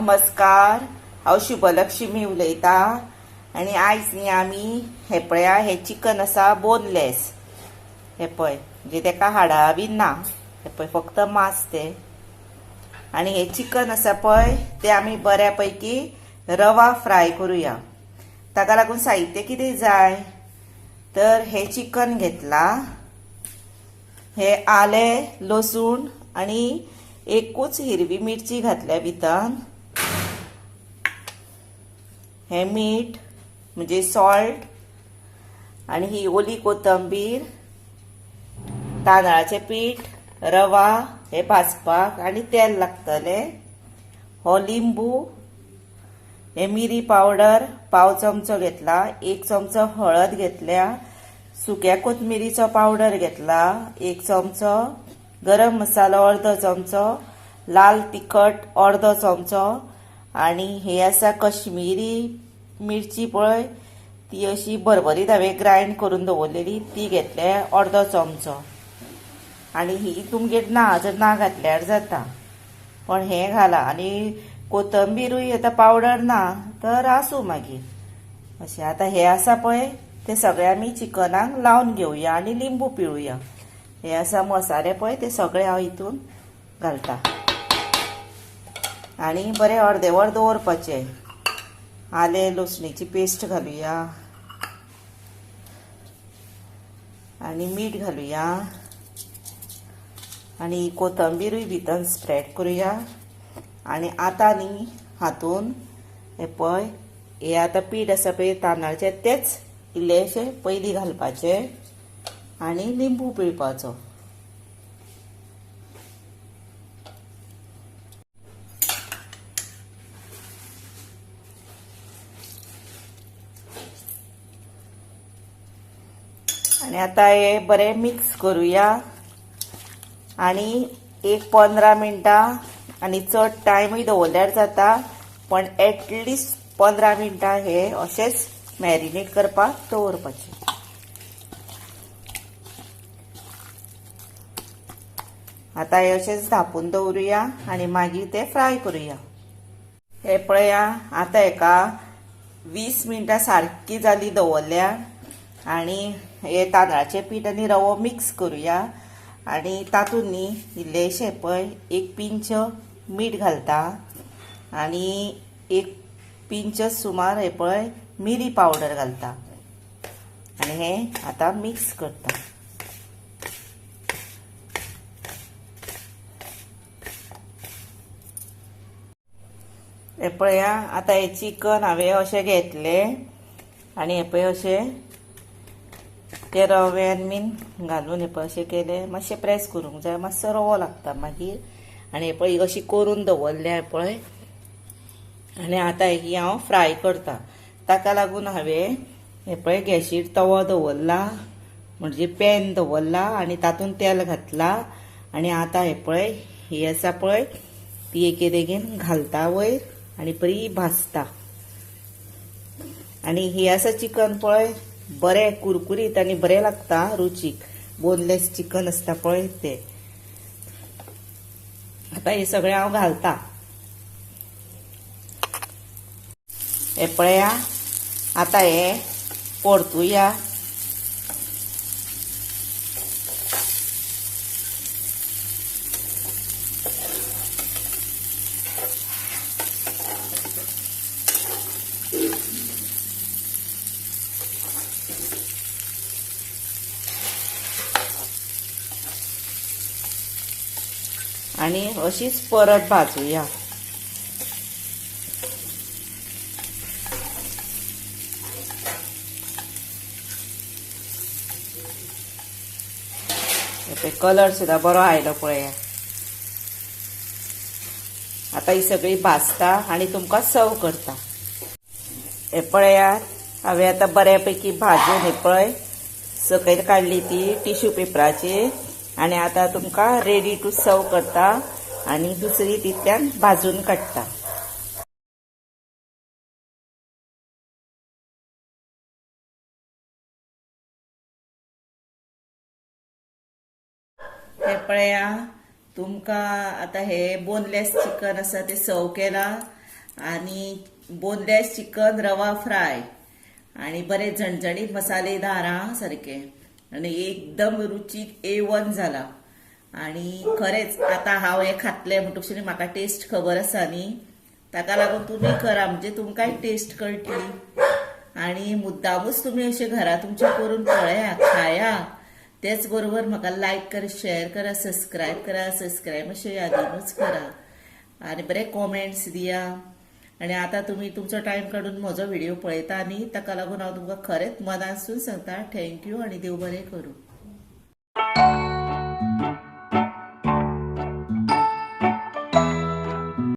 नमस्कार, हांव शुभलक्ष्मी उलयता आणि आयज न्ही आमी हे पळया हे चिकन आसा बोनलेस। हे पळय म्हणजे तेका हाडा बी ना, हे पळय फक्त मांस ते। आणि हे चिकन आसा पळय ते आमी बऱ्या पैकी रवा फ्राय करूया। ताका लागून साहित्य कितें जाय तर हे चिकन घेतला, हे आले लसूण आणि एकूच हिरवी मिरची घातल्या भितर, हे मीठ म्हणजे सॉल्ट आणि ही ओली कोथंबीर, तांदळाचे पीठ, रवा हे भाजपाक आणि तेल लागतले, हो लिंबू, हे मिरी पावडर पाव चमचो घेतला, एक चमचो हळद घेतल्या, सुक्या कोथमिरीचो पावडर घेतला एक चमचो, गरम मसालो अर्धो चमचो, लाल तिखट अर्धो चमचो आणि हे आसा कश्मीरी मिरची पळय ती अशी भरभरीत हांवें ग्राइंड करून दवरलेली ती घेतले अर्धो चमचो। आणि ही तुमगेर ना जर ना घातल्यार जाता, पण हे घाला। आणि कोथंबीरूय आतां पावडर ना तर आसूं मागीर अशें। आतां हे आसा पळय ते सगळे आमी चिकनाक लावन घेवया आणि लिंबू पिळुया। हे आसा मसाले पळय ते सगळे हांव हितून घालता आणि बरें अर्देवर दवरपाचे। आले लसणीची पेस्ट घालुया आणि मीठ घालुया आणि कोथंबीरूय भितर स्प्रेड करूया। आणि आतां न्ही हातून हे पळय हे आतां पीठ आसा पळय तांदळाचे तेच इल्लेशे पयलीं घालपाचे आणि लिंबू पिळपाचो। आणि आता हे बरे मिक्स करूया आणि एक 15 मिनटां आणि चड टायमूय दवरल्यार जाता, पण एटलिस्ट 15 मिनटां हे अशेंच मॅरिनेट करपाक दवरपाचे। आता हे अशेंच धापून दवरुया आणि मागीर ते फ्राय करूया। हे पळया आता हेका 20 मिनटां सारकी जाली दवरल्या आणि हे तांदळाचे पीठ आणि रवो मिक्स करूया आणि तातूंत न्ही इल्लेशे पळय एक पिंच मीठ घालता आणि एक पिंच सुमार हे पळय मिरी पावडर घालता आणि हे आता मिक्स करता। हे पळया आता हे चिकन हांवें अशें घेतले आणि हे पळय अशें ते रव्यान बीन घालून हे पळय अशें केले, मातशें प्रेस करूंक जाय, मातसो रवो लागता मागीर। आणि हे पळय अशी करून दवरल्या हे पळय आणि आता ही हांव फ्राय करता। ताका लागून हांवें हे पळय गॅसीर तवो दवरला म्हणजे पॅन दवरला आणि तातूंत तेल घातला आणि आता हे पळय ही आसा पळय ती एके देगेन घालता वयर आणि बरी भाजता। आणि ही आसा चिकन पळय बरें कुरकुरीत आणि बरें लागता रुचीक, बोनलेस चिकन आसता पळय ते। आता हे सगळे हांव घालता। हे पळया आता हे परतुया आणि अशीच परत भाजूया। कलर सुद्धा बरो आयलो पळया। आता ही सगळी भाजता आणि तुमकां सर्व करता। हे पळया हांवें आता बऱ्यापैकी भाजून हे पळय सकयल काडली ती टिश्यू पेपराचेर आणि आता तुमकां रेडी टू सर्व करता आणि दुसरी तितल्यान भाजून काडटा। हे पळया तुमकां आता हे बोनलेस चिकन आसा ते सर्व केला आणि बोनलेस चिकन रवा फ्राय आणि बरेच झणझणीत मसालेदार हा सारखे आणि एकदम रुचीक A1 झाला. आणि खरेंच आता हांव हे खातलें म्हणटकच म्हाका टेस्ट खबर आसा न्ही, ताका लागून तुमी करा म्हणजे तुमकांय टेस्ट कळटली. आणि मुद्दामूच तुम्ही असे घरा तुमच्या करून पळया खाया. तेच बरोबर म्हाका लायक करा, शेअर करा, सबस्क्राईब अशें यादीनूच करा आणि बरे कॉमेंट्स दिया. आणि आता तुम्ही तुमचो टाइम काढून म्हजो व्हिडिओ पळयता न्ही, ताका लागून हांव तुमकां खरेंच मनासून सांगता थँक्यू आणि देव बरें करूं.